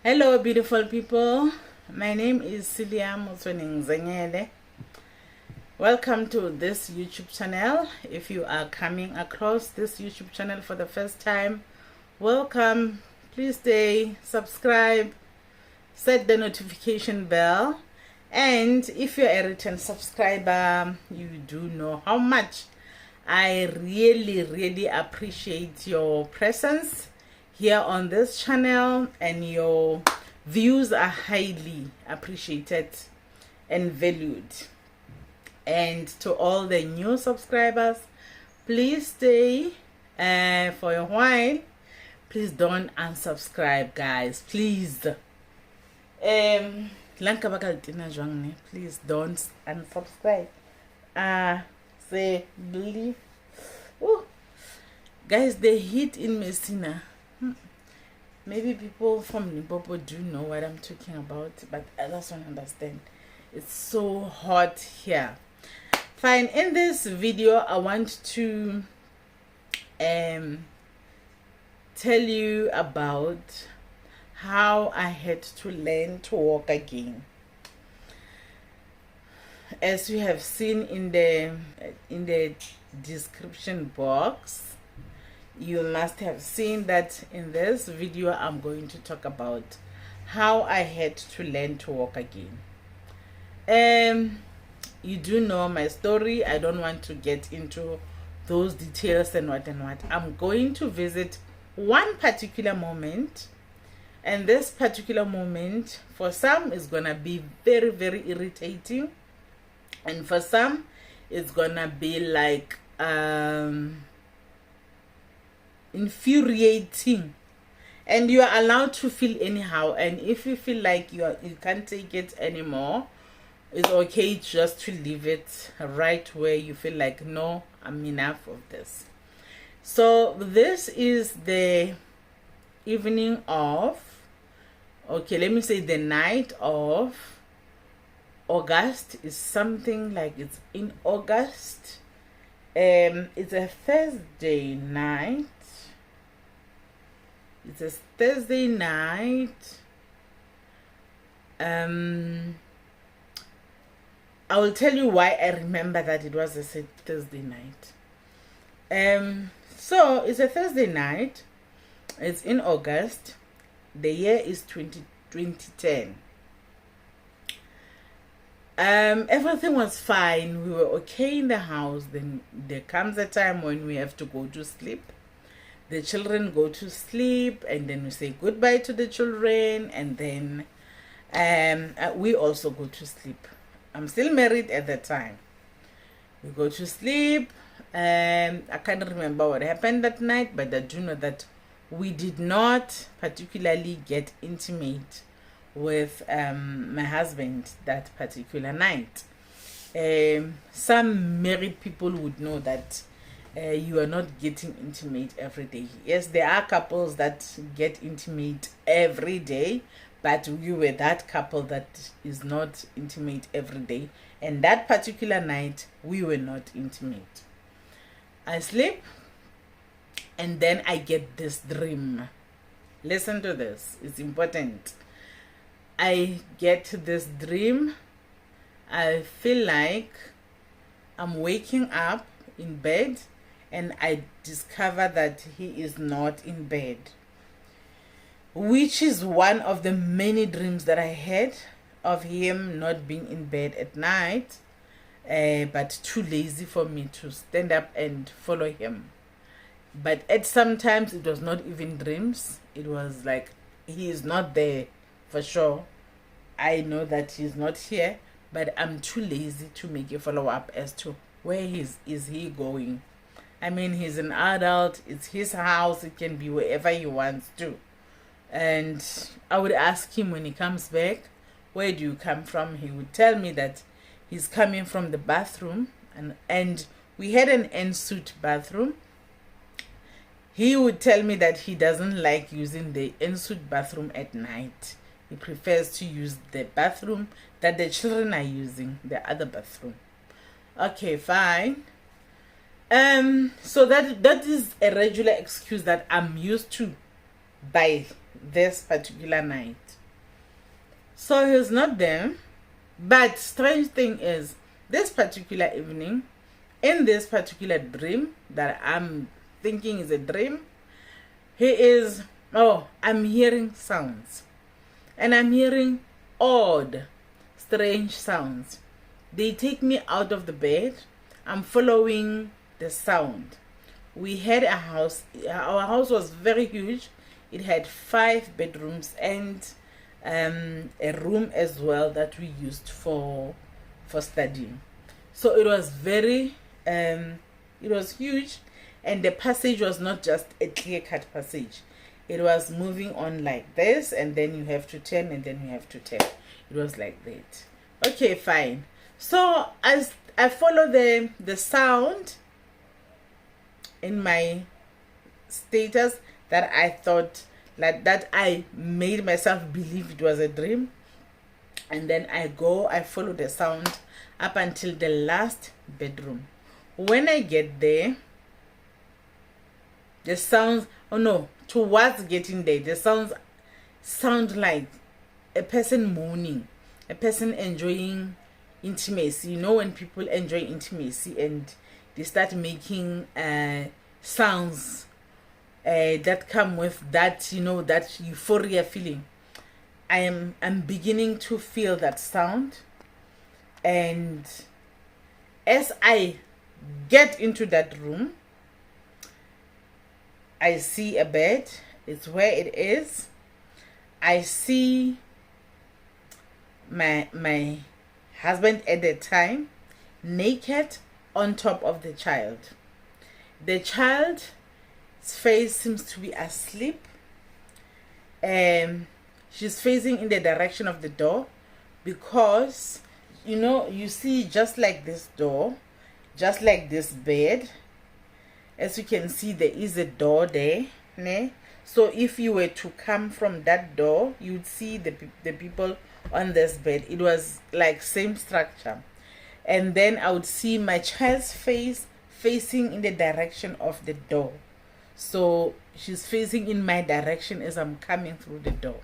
Hello, beautiful people. My name is Celia Zengele. Welcome to this YouTube channel. If you are coming across this YouTube channel for the first time, welcome. Please stay, subscribe, set the notification bell, and if you're a return subscriber, you do know how much I really appreciate your presence here on this channel, and your views are highly appreciated and valued. And to all the new subscribers, please stay for a while. Please don't unsubscribe, guys, please. Please don't unsubscribe. Say believe. Ooh. Guys, the heat in Messina, maybe people from Limpopo do know what I'm talking about, but others don't understand. It's so hot here. Fine. In this video, I want to tell you about how I had to learn to walk again. As you have seen in the description box, you must have seen that in this video I'm going to talk about how I had to learn to walk again. You do know my story. I don't want to get into those details and what. I'm going to visit one particular moment, and this particular moment for some is gonna be very irritating, and for some it's gonna be like infuriating, and you are allowed to feel anyhow. And if you feel like you can't take it anymore, it's okay just to leave it right where you feel like, no, I'm enough of this. So this is the evening of, okay, let me say the night of August. Is something like it's in August. It's a Thursday night. It's a Thursday night. I will tell you why I remember that it was a Thursday night. So it's a Thursday night. It's in August. The year is 2010. Everything was fine. We were okay in the house. Then there comes a time when we have to go to sleep. The children go to sleep, and then we say goodbye to the children, and then we also go to sleep. I'm still married at the time. We go to sleep. I can't remember what happened that night, but I do know that we did not particularly get intimate with my husband that particular night. Some married people would know that you are not getting intimate every day. Yes, there are couples that get intimate every day, but we were that couple that is not intimate every day, and that particular night we were not intimate. I sleep, and then I get this dream. Listen to this, it's important. I get this dream. I feel like I'm waking up in bed, and I discover that he is not in bed, which is one of the many dreams that I had of him not being in bed at night, but too lazy for me to stand up and follow him. But at sometimes it was not even dreams. It was like he is not there for sure. I know that he's not here, but I'm too lazy to make a follow-up as to where is he going. I mean, he's an adult. It's his house. It can be wherever he wants to. And I would ask him when he comes back, where do you come from? He would tell me that he's coming from the bathroom, and we had an ensuite bathroom. He would tell me that he doesn't like using the ensuite bathroom at night. He prefers to use the bathroom that the children are using, the other bathroom. Okay, fine. So that is a regular excuse that I'm used to by this particular night. So he's not there. But strange thing is, this particular evening, in this particular dream that I'm thinking is a dream, I'm hearing sounds. And I'm hearing odd, strange sounds. They take me out of the bed. I'm following the sound. We had a house. Our house was very huge. It had 5 bedrooms and a room as well that we used for studying. So it was it was huge, and the passage was not just a clear-cut passage. It was moving on like this, and then you have to turn, and then you have to turn. It was like that. Okay, fine. So as I follow the sound in my status, that I thought that I made myself believe it was a dream, and then I follow the sound up until the last bedroom. When I get there, the sounds, towards getting there, the sounds sound like a person moaning, a person enjoying intimacy. You know, when people enjoy intimacy and they start making sounds that come with that, that euphoria feeling. I'm beginning to feel that sound, and as I get into that room, I see a bed. It's where it is. I see my husband at the time naked on top of the child. The child's face seems to be asleep. She's facing in the direction of the door, because you see, just like this door, just like this bed, as you can see, there is a door there, né? So if you were to come from that door, you'd see the people on this bed. It was like same structure. And then I would see my child's face facing in the direction of the door. So she's facing in my direction as I'm coming through the door.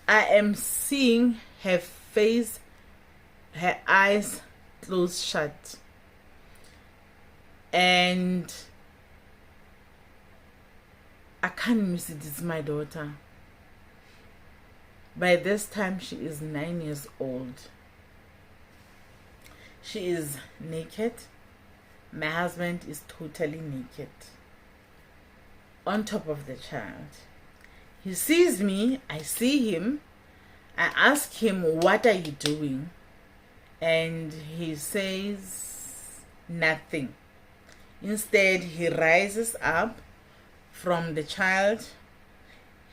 I am seeing her face, her eyes closed shut. And I can't miss it. It's my daughter. By this time, she is 9 years old. She is naked. My husband is totally naked on top of the child. He sees me. I see him. I ask him, "What are you doing?" And he says nothing. Instead, he rises up from the child.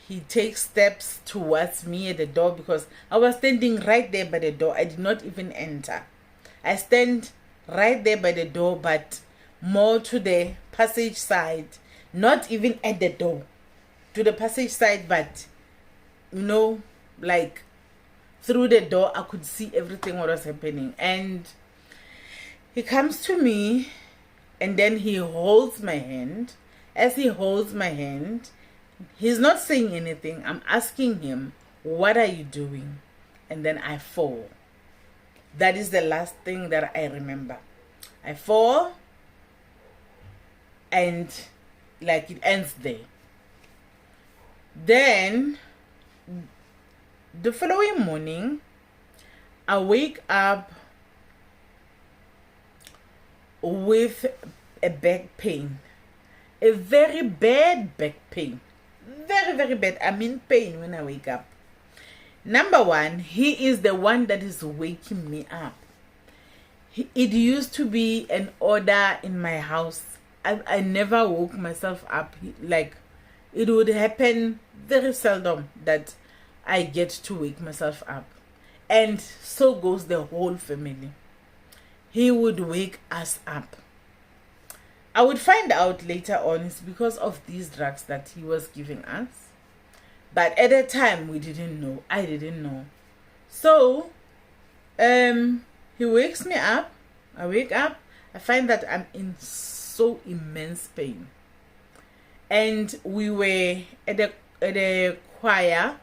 He takes steps towards me at the door, because I was standing right there by the door. I did not even enter. I stand right there by the door, but more to the passage side, not even at the door, to the passage side, but like through the door I could see everything what was happening. And he comes to me, and then he holds my hand. As he holds my hand, he's not saying anything. I'm asking him, "What are you doing?" And then I fall. That is the last thing that I remember. I fall, and like it ends there. Then the following morning, I wake up with a back pain. A very bad back pain. Very, very bad. I'm in pain when I wake up. Number one, he is the one that is waking me up. It used to be an order in my house. I never woke myself up. Like, it would happen very seldom that I get to wake myself up. And so goes the whole family. He would wake us up. I would find out later on it's because of these drugs that he was giving us. But at the time, we didn't know. I didn't know. So, he wakes me up. I wake up. I find that I'm in so immense pain. And we were at a choir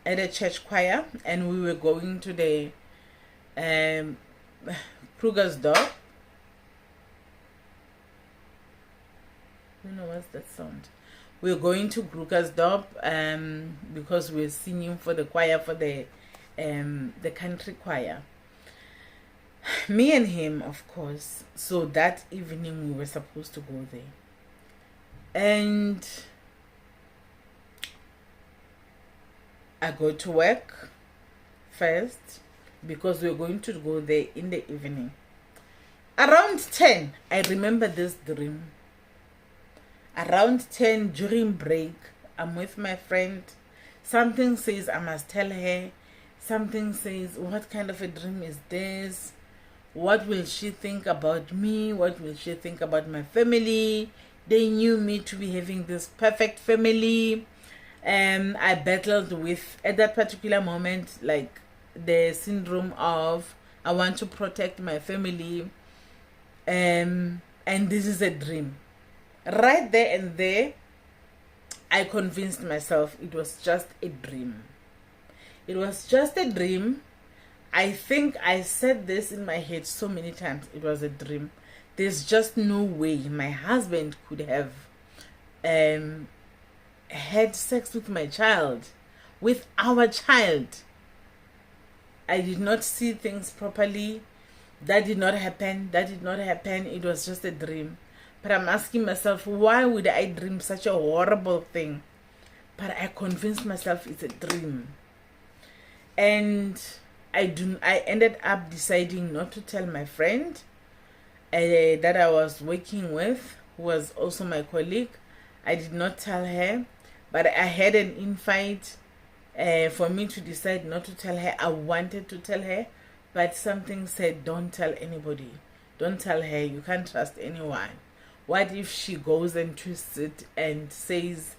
at a church choir, and we were going to the Krugersdorp. I don't know what's that sound. We were going to Krugersdorp because we were singing for the choir, for the country choir. Me and him, of course. So that evening we were supposed to go there. And I go to work first because we were going to go there in the evening. Around 10, I remember this dream. Around 10, during break, I'm with my friend. Something says I must tell her. Something says, what kind of a dream is this? What will she think about me? What will she think about my family? They knew me to be having this perfect family. I battled with, at that particular moment, like the syndrome of, I want to protect my family. And this is a dream. Right there and there, I convinced myself it was just a dream. It was just a dream. I think I said this in my head so many times. It was a dream. There's just no way my husband could have had sex with my child, with our child. I did not see things properly. That did not happen. That did not happen. It was just a dream. But I'm asking myself, why would I dream such a horrible thing? But I convinced myself it's a dream. And I ended up deciding not to tell my friend that I was working with, who was also my colleague. I did not tell her, but I had an invite for me to decide not to tell her. I wanted to tell her, but something said, don't tell anybody. Don't tell her. You can't trust anyone. What if she goes and twists it and says,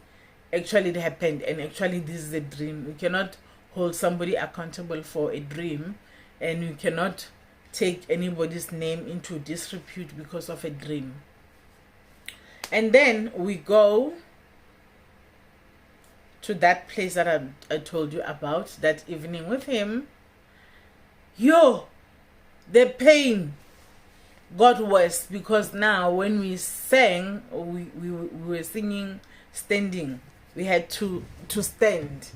actually it happened and actually this is a dream? We cannot hold somebody accountable for a dream, and we cannot take anybody's name into disrepute because of a dream. And then we go to that place that I told you about that evening with him. The pain got worse, because now when we sang, we were singing standing. We had to stand.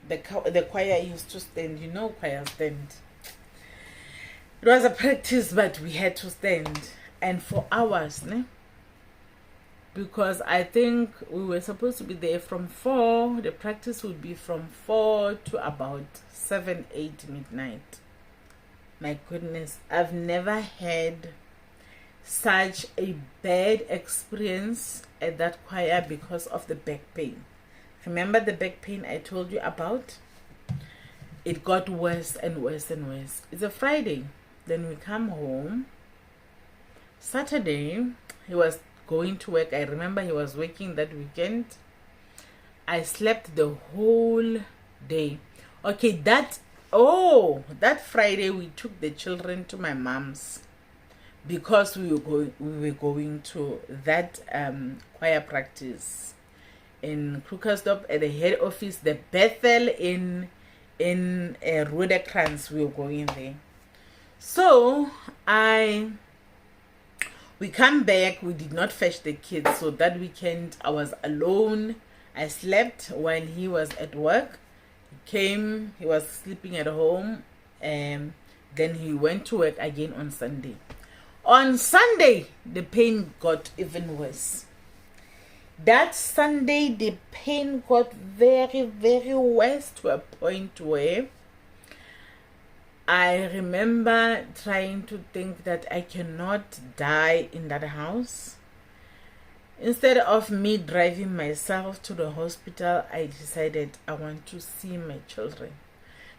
The choir used to stand. You know, choir stand. It was a practice, but we had to stand. And for hours, because I think we were supposed to be there from 4. The practice would be from 4 to about 7, 8 midnight. My goodness, I've never had such a bad experience at that choir because of the back pain. Remember the back pain I told you about? It got worse and worse and worse. It's a Friday. Then we come home. Saturday, he was going to work. I remember he was working that weekend. I slept the whole day. Okay, that Friday we took the children to my mom's, because we were going to that choir practice in Krugersdorp at the head office, the Bethel in Rodekrans. We were going there. So we come back. We did not fetch the kids, so that weekend I was alone. I slept while he was at work. He came. He was sleeping at home, and then he went to work again on Sunday. On Sunday, the pain got even worse. That Sunday, the pain got very, very worse, to a point where I remember trying to think that I cannot die in that house. Instead of me driving myself to the hospital, I decided I want to see my children,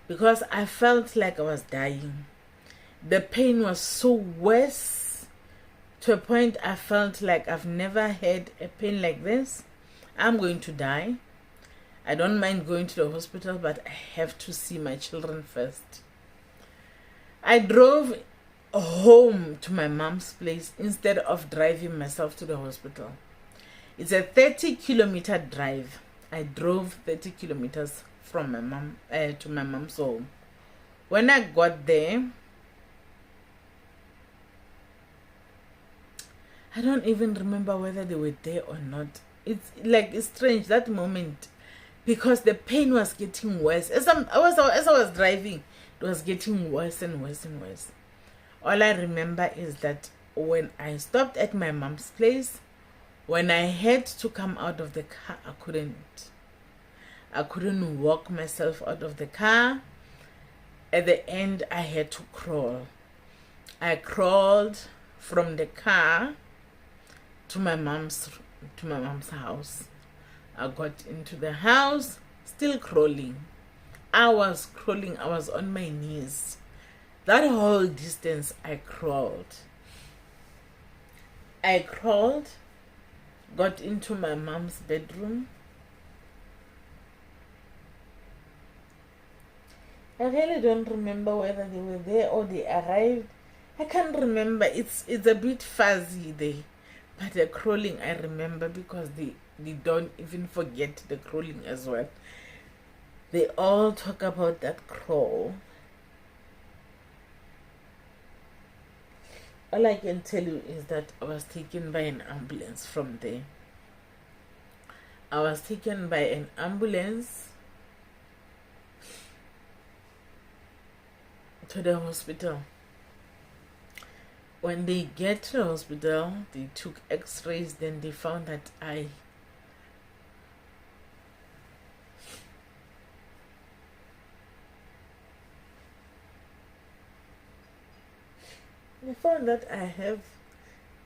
because I felt like I was dying. The pain was so worse, to a point I felt like I've never had a pain like this. I'm going to die. I don't mind going to the hospital, but I have to see my children first. I drove home to my mom's place instead of driving myself to the hospital. It's a 30-kilometer drive. I drove 30 kilometers from my mom to my mom's home. When I got there, I don't even remember whether they were there or not. It's strange that moment, because the pain was getting worse. As I was driving, it was getting worse and worse and worse. All I remember is that when I stopped at my mom's place, when I had to come out of the car, I couldn't walk myself out of the car. At the end, I had to crawl. I crawled from the car to my mom's house. I got into the house, still crawling. I was crawling. I was on my knees. That whole distance, I crawled. Got into my mom's bedroom. I really don't remember whether they were there or they arrived. I can't remember. It's a bit fuzzy there. But the crawling I remember, because they don't even forget the crawling as well. They all talk about that crawl. All I can tell you is that I was taken by an ambulance from there. I was taken by an ambulance to the hospital. When they get to the hospital, they took x-rays. Then they found that I have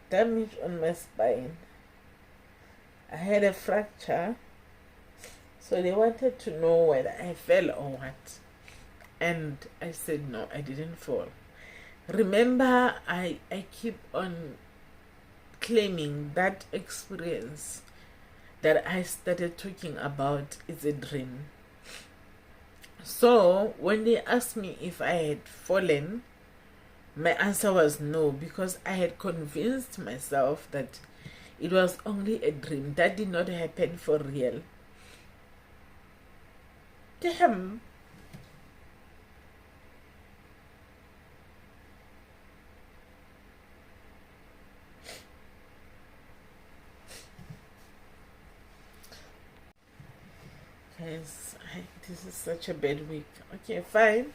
damage on my spine. I had a fracture. So they wanted to know whether I fell or what. And I said no, I didn't fall. Remember, I keep on claiming that experience that I started talking about is a dream. So when they asked me if I had fallen, my answer was no, because I had convinced myself that it was only a dream. That did not happen for real. Damn. Guys, this is such a bad week. Okay, fine.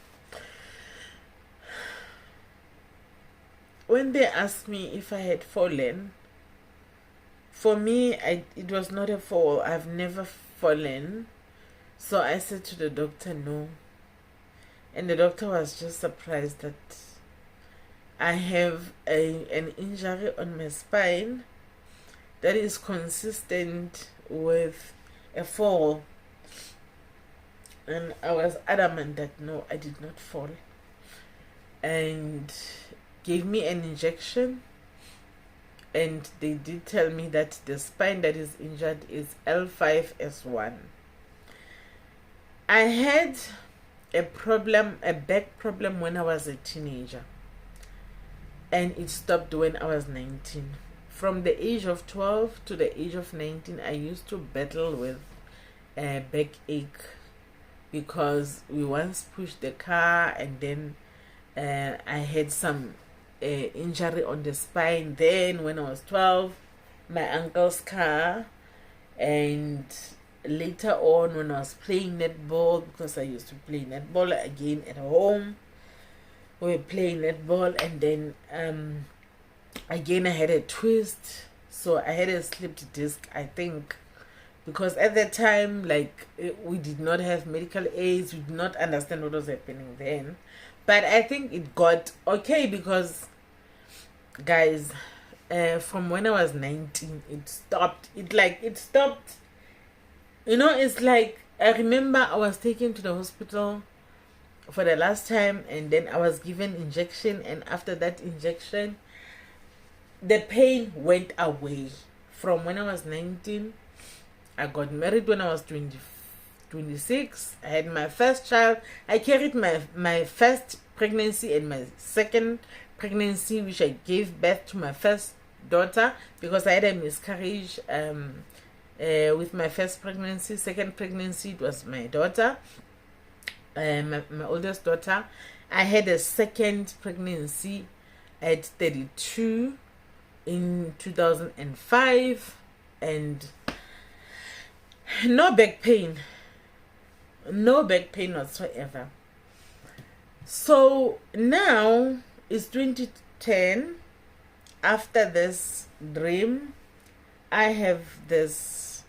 When they asked me if I had fallen, for me, it was not a fall. I've never fallen. So I said to the doctor, no. And the doctor was just surprised that I have an injury on my spine that is consistent with a fall. And I was adamant that no, I did not fall. And gave me an injection. And they did tell me that the spine that is injured is L5S1. I had a back problem when I was a teenager. And it stopped when I was 19. From the age of 12 to the age of 19, I used to battle with a backache, because we once pushed the car, and then I had some injury on the spine. Then when I was 12, my uncle's car, and later on when I was playing netball, because I used to play netball again at home, we were playing netball, and then again I had a twist, so I had a slipped disc, I think, because at that time, like, we did not have medical aids, we did not understand what was happening then. But I think it got okay, because, guys, from when I was 19, it stopped. It stopped. You know, it's like, I remember I was taken to the hospital for the last time, and then I was given injection, and after that injection, the pain went away. From when I was 19, I got married when I was 26. I had my first child. I carried my first pregnancy and my second pregnancy, which I gave birth to my first daughter, because I had a miscarriage with my first pregnancy. Second pregnancy, it was my daughter, my oldest daughter. I had a second pregnancy at 32 in 2005, and no back pain whatsoever. So now it's 2010. After this dream, I have this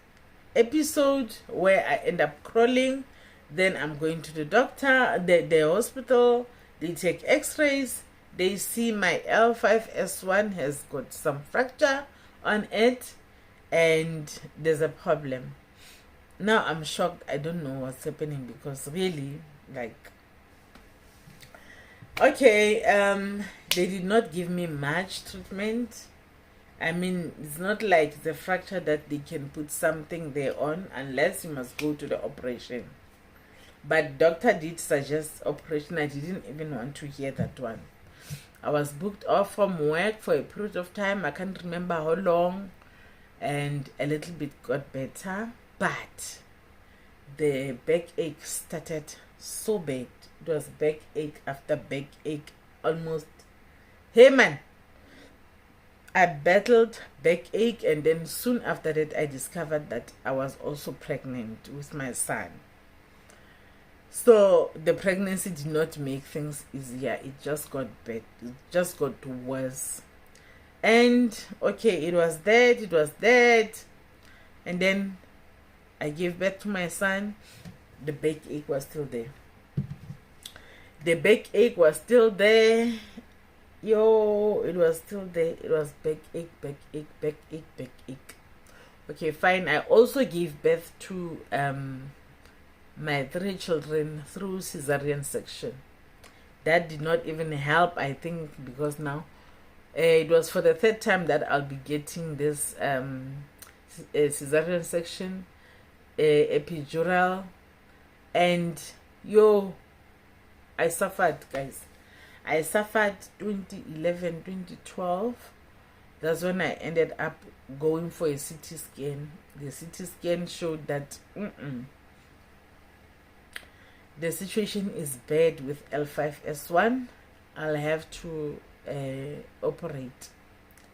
episode where I end up crawling. Then I'm going to the doctor, the hospital. They take x-rays. They see my L5S1 has got some fracture on it, and there's a problem. Now I'm shocked. I don't know what's happening, because really, like, okay, they did not give me much treatment. I mean, it's not like the fracture that they can put something there on, unless you must go to the operation. But doctor did suggest operation. I didn't even want to hear that one. I was booked off from work for a period of time. I can't remember how long, and a little bit got better. But the backache started so bad. It was backache after backache, almost. Hey man, I battled backache, and then soon after that I discovered that I was also pregnant with my son. So the pregnancy did not make things easier. It just got bad. It just got worse. And okay, it was that. And then I gave birth to my son. The backache was still there. Yo, it was still there. It was backache. Okay, fine. I also gave birth to my 3 children through cesarean section. That did not even help, I think, because now it was for the 3rd time that I'll be getting this cesarean section, epidural, and yo, I suffered, guys. I suffered 2011, 2012. That's when I ended up going for a CT scan. The CT scan showed that the situation is bad with L5S1. I'll have to operate.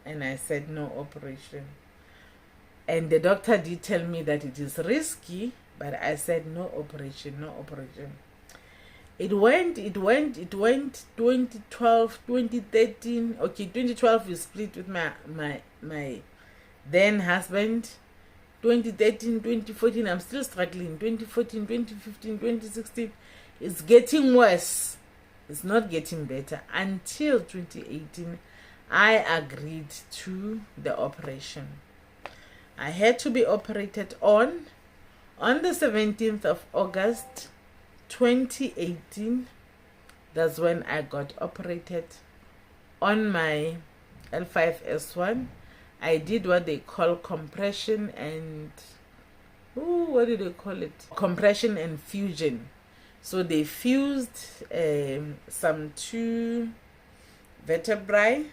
And I said no operation. And the doctor did tell me that it is risky, but I said no operation. It went 2012, 2013. Okay, 2012 we split with my then husband. 2013, 2014, I'm still struggling. 2014, 2015, 2016, it's getting worse. It's not getting better. Until 2018, I agreed to the operation. I had to be operated on the 17th of August, 2018. That's when I got operated on my L5S1. I did what they call compression and what do they call it? Compression and fusion. So they fused some 2 vertebrae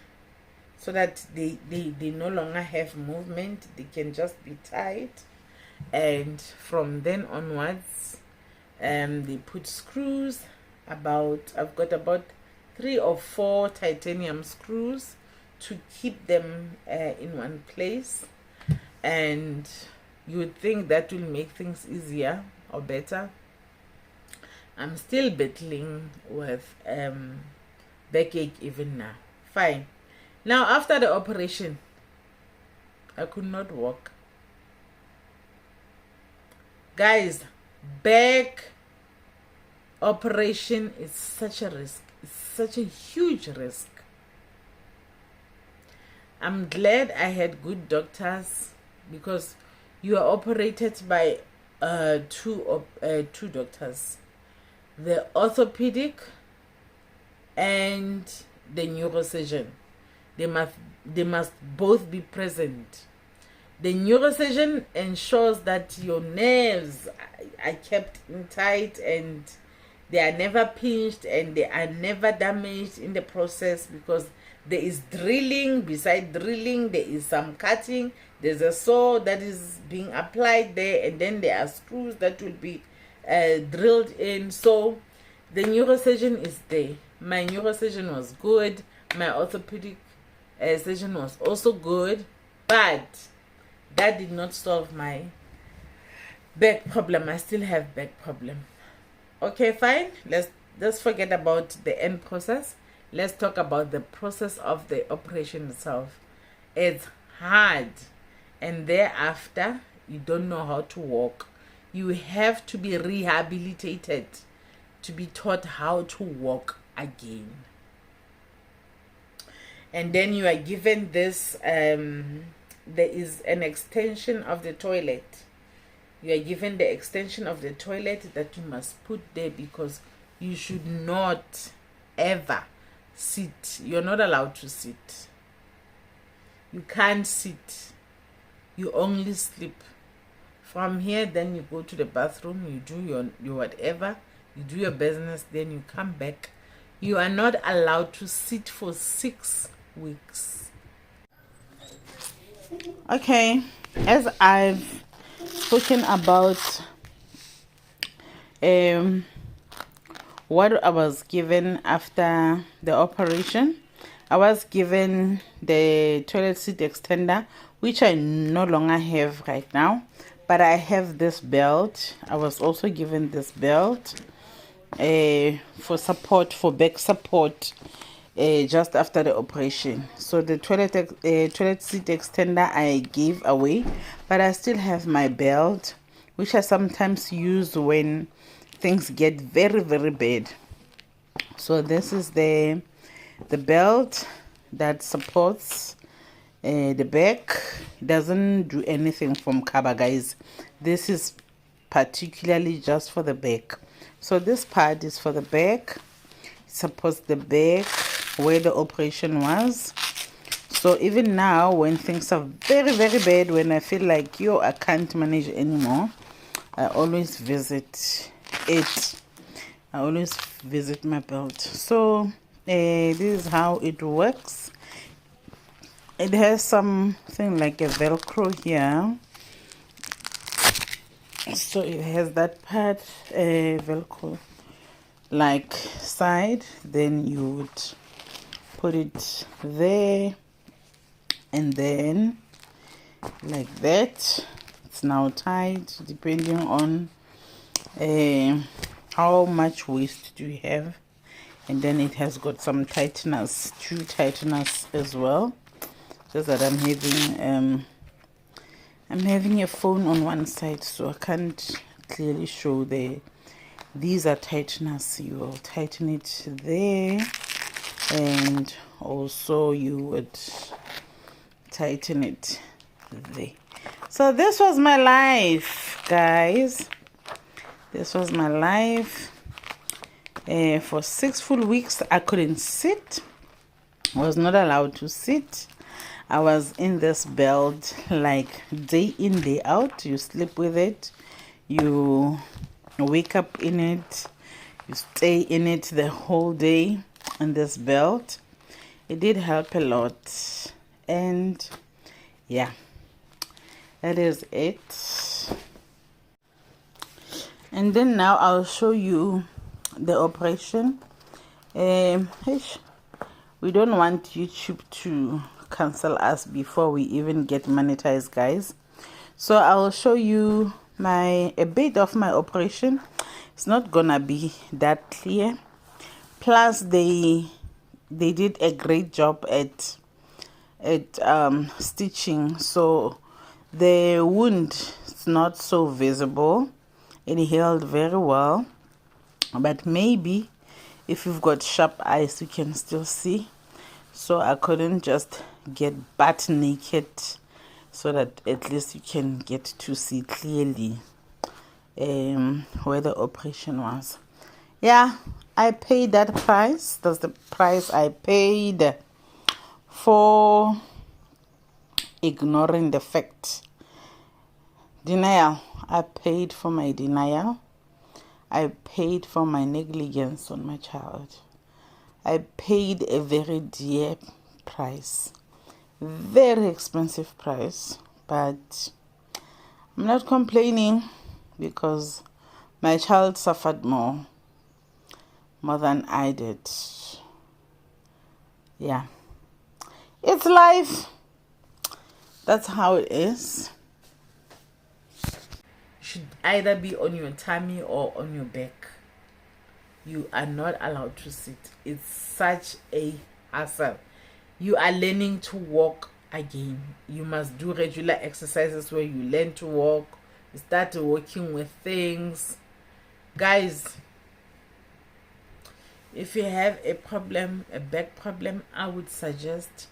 so that they no longer have movement. They can just be tied. And from then onwards, they put screws. I've got about 3 or 4 titanium screws to keep them in one place, and you would think that will make things easier or better. I'm still battling with backache even now. Fine. Now after the operation, I could not walk. Guys, back operation is such a risk. It's such a huge risk. I'm glad I had good doctors, because you are operated by two doctors, the orthopedic and the neurosurgeon. They must both be present. The neurosurgeon ensures that your nerves are kept in tight and they are never pinched and they are never damaged in the process, because there is drilling. Beside drilling, there is some cutting, There's a saw that is being applied there, and then there are screws that will be drilled in. So the neurosurgeon is there. My neurosurgeon was good. My orthopedic surgeon was also good, but that did not solve my back problem. I still have back problem. Okay, fine. Let's forget about the end process. Let's talk about the process of the operation itself. It's hard, and thereafter you don't know how to walk. You have to be rehabilitated to be taught how to walk again. And then you are given this there is an extension of the toilet. You are given the extension of the toilet that you must put there, because you should not ever sit. You're not allowed to sit. You can't sit. You only sleep. From here, then you go to the bathroom, you do your whatever, you do your business, then you come back. You are not allowed to sit for 6 weeks. Okay, as I've spoken about what I was given after the operation, I was given the toilet seat extender, which I no longer have right now, but I have this belt. I was also given this belt for support, for back support, just after the operation. So the toilet seat extender I gave away, but I still have my belt, which I sometimes use when things get very, very bad. So this is the belt that supports the back. It doesn't do anything from cover, guys. This is particularly just for the back. So this part is for the back. It supports the back where the operation was. So even now, when things are very, very bad, when I feel like I can't manage anymore, I always visit it. I always visit my belt. So this is how it works. It has something like a velcro here. So it has that part, velcro like side. Then you would put it there, and then like that. It's now tied, depending on how much waist do you have. And then it has got some tighteners, true tighteners as well. Just that I'm having a phone on one side, so I can't clearly show these are tighteners. You will tighten it there, and also you would tighten it there. So this was my life, guys. This was my life. For 6 full weeks I couldn't sit. I was not allowed to sit. I was in this belt like day in, day out. You sleep with it, you wake up in it, you stay in it the whole day in this belt. It did help a lot. And yeah, that is it. And then now I'll show you the operation. We don't want YouTube to cancel us before we even get monetized, guys. So I'll show you a bit of my operation. It's not gonna be that clear. Plus they did a great job at stitching, so the wound is not so visible. It healed very well, but maybe if you've got sharp eyes you can still see. So I couldn't just get butt naked, so that at least you can get to see clearly where the operation was. Yeah, I paid that price. That's the price I paid for ignoring the fact. Denial. I paid for my denial. I paid for my negligence on my child. I paid a very dear price, very expensive price, but I'm not complaining because my child suffered more than I did. Yeah, it's life. That's how it is. You should either be on your tummy or on your back. You are not allowed to sit. It's such a hassle. You are learning to walk again. You must do regular exercises where you learn to walk. You start working with things. Guys, if you have a problem, a back problem, I would suggest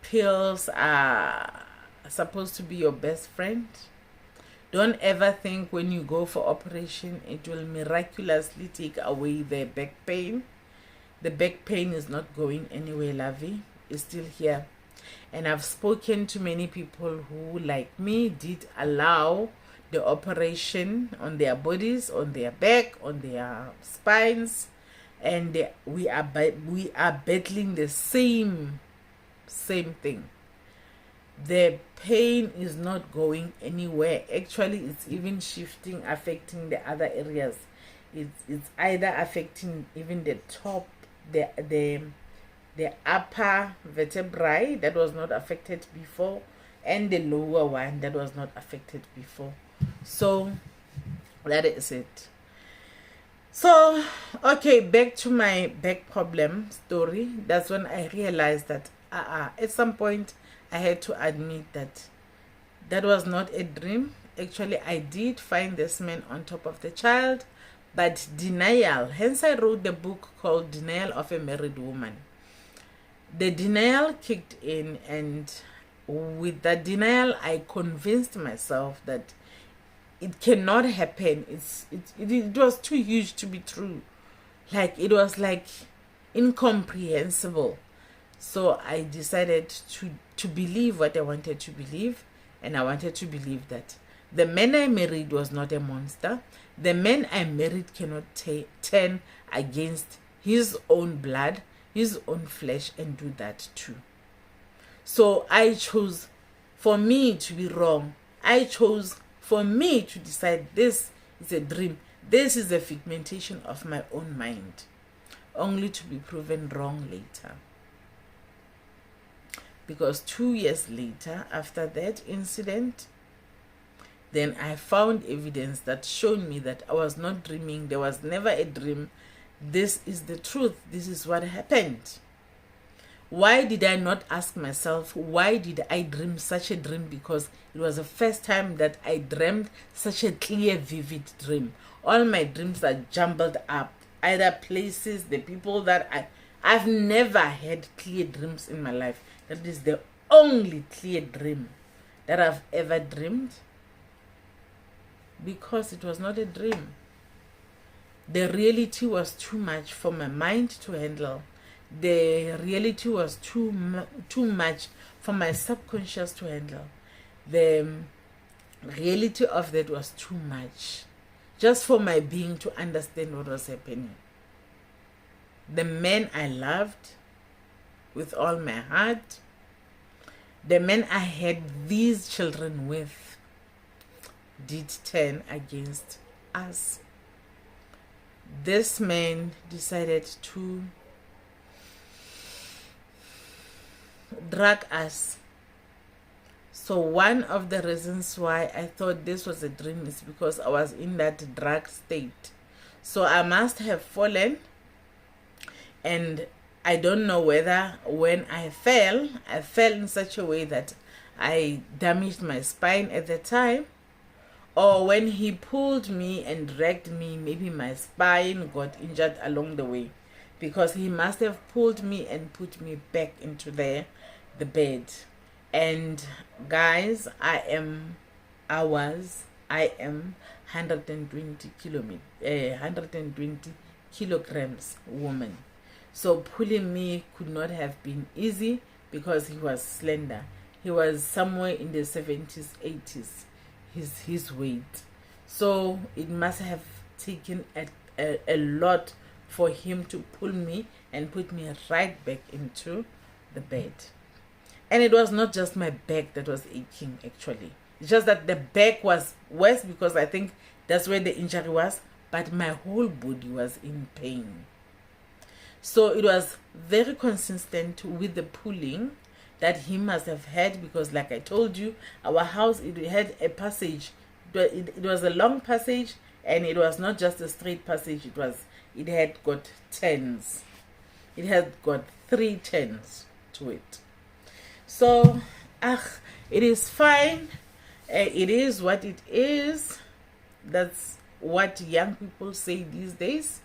pills are supposed to be your best friend. Don't ever think when you go for operation it will miraculously take away the back pain. The back pain is not going anywhere, lovey. It's still here. And I've spoken to many people who, like me, did allow the operation on their bodies, on their back, on their spines, and we are battling the same thing. The pain is not going anywhere. Actually, it's even shifting, affecting the other areas. It's either affecting even the top, the upper vertebrae that was not affected before, and the lower one that was not affected before. So that is it. So okay, back to my back problem story. That's when I realized that at some point I had to admit that that was not a dream. Actually, I did find this man on top of the child, but denial. Hence, I wrote the book called Denial of a Married Woman. The denial kicked in, and with that denial, I convinced myself that it cannot happen. It was too huge to be true. Like, it was like incomprehensible. So I decided to believe what I wanted to believe, and I wanted to believe that the man I married was not a monster. The man I married cannot turn against his own blood, his own flesh, and do that too. So I chose for me to be wrong. I chose for me to decide this is a dream. This is a figmentation of my own mind, only to be proven wrong later. Because 2 years later, after that incident, then I found evidence that showed me that I was not dreaming. There was never a dream. This is the truth. This is what happened. Why did I not ask myself, why did I dream such a dream? Because it was the first time that I dreamed such a clear, vivid dream. All my dreams are jumbled up. Either places, the people that I've never had clear dreams in my life. That is the only clear dream that I've ever dreamed, because it was not a dream. The reality was too much for my mind to handle. The reality was too much for my subconscious to handle. The reality of that was too much just for my being to understand what was happening. The man I loved with all my heart, the man I had these children with, did turn against us. This man decided to drug us. So one of the reasons why I thought this was a dream is because I was in that drug state. So I must have fallen, and I don't know whether when I fell in such a way that I damaged my spine at the time, or when he pulled me and dragged me, maybe my spine got injured along the way, because he must have pulled me and put me back into the bed. And guys, I am 120 kilograms woman. So pulling me could not have been easy because he was slender. He was somewhere in the 70s, 80s, his weight. So it must have taken a lot for him to pull me and put me right back into the bed. And it was not just my back that was aching, actually. It's just that the back was worse because I think that's where the injury was, but my whole body was in pain. So it was very consistent with the pulling that he must have had, because like I told you, our house, it had a passage. It was a long passage, and it was not just a straight passage. It had got turns. It had got 3 turns to it. So it is fine. It is what it is. That's what young people say these days.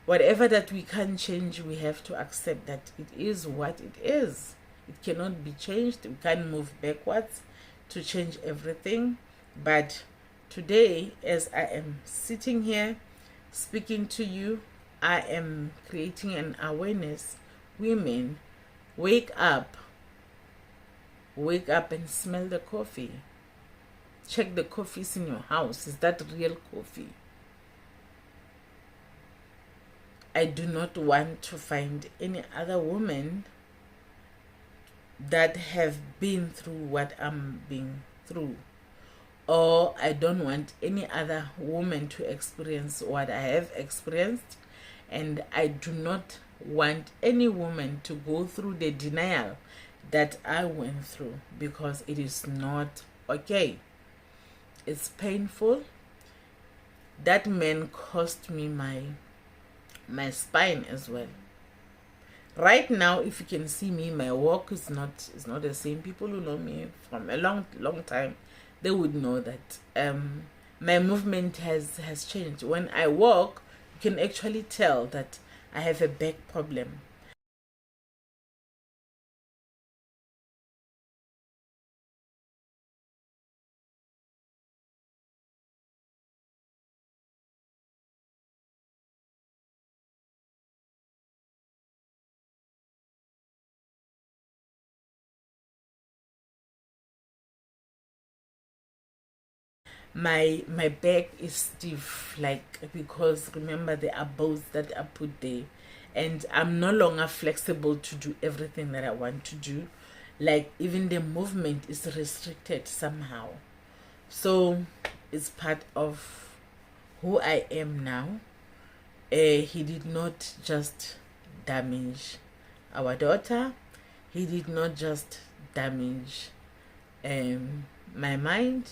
Whatever that we can't change, we have to accept that it is what it is. It cannot be changed. We can't move backwards to change everything. But today, as I am sitting here speaking to you, I am creating an awareness. Women, wake up. Wake up and smell the coffee. Check the coffees in your house. Is that real coffee? I do not want to find any other woman that have been through what I'm being through. Or I don't want any other woman to experience what I have experienced. And I do not want any woman to go through the denial that I went through, because it is not okay. It's painful. That man cost me my spine as well. Right now, if you can see me, my walk is not the same. People who know me from a long time, they would know that my movement has changed. When I walk, you can actually tell that I have a back problem. My back is stiff, like, because remember, there are bows that are put there, and I'm no longer flexible to do everything that I want to do. Like, even the movement is restricted somehow. So it's part of who I am now. He did not just damage our daughter. He did not just damage my mind.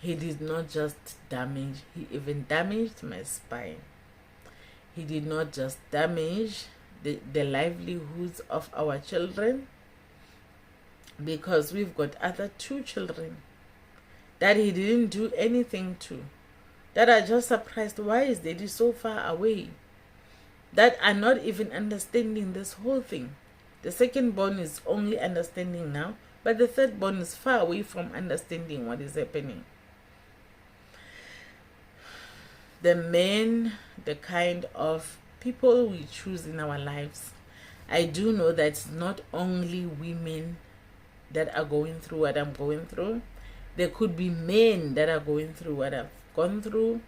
He did not just damage, he even damaged my spine. He did not just damage the livelihoods of our children, because we've got other 2 children that he didn't do anything to, that are just surprised, why is daddy so far away, that are not even understanding this whole thing. The second born is only understanding now, but the third born is far away from understanding what is happening. The men, the kind of people we choose in our lives, I do know that it's not only women that are going through what I'm going through. There could be men that are going through what I've gone through.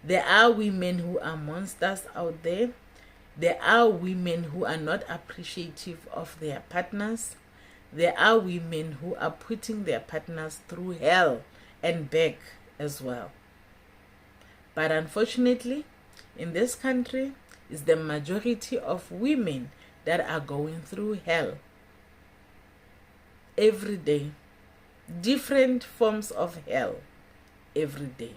There are women who are monsters out there. There are women who are not appreciative of their partners. There are women who are putting their partners through hell and back as well. But unfortunately, in this country, it's the majority of women that are going through hell every day. Different forms of hell every day.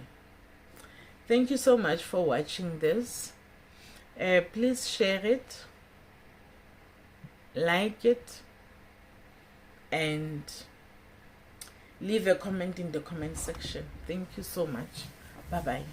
Thank you so much for watching this. Please share it, like it, and leave a comment in the comment section. Thank you so much. Bye-bye.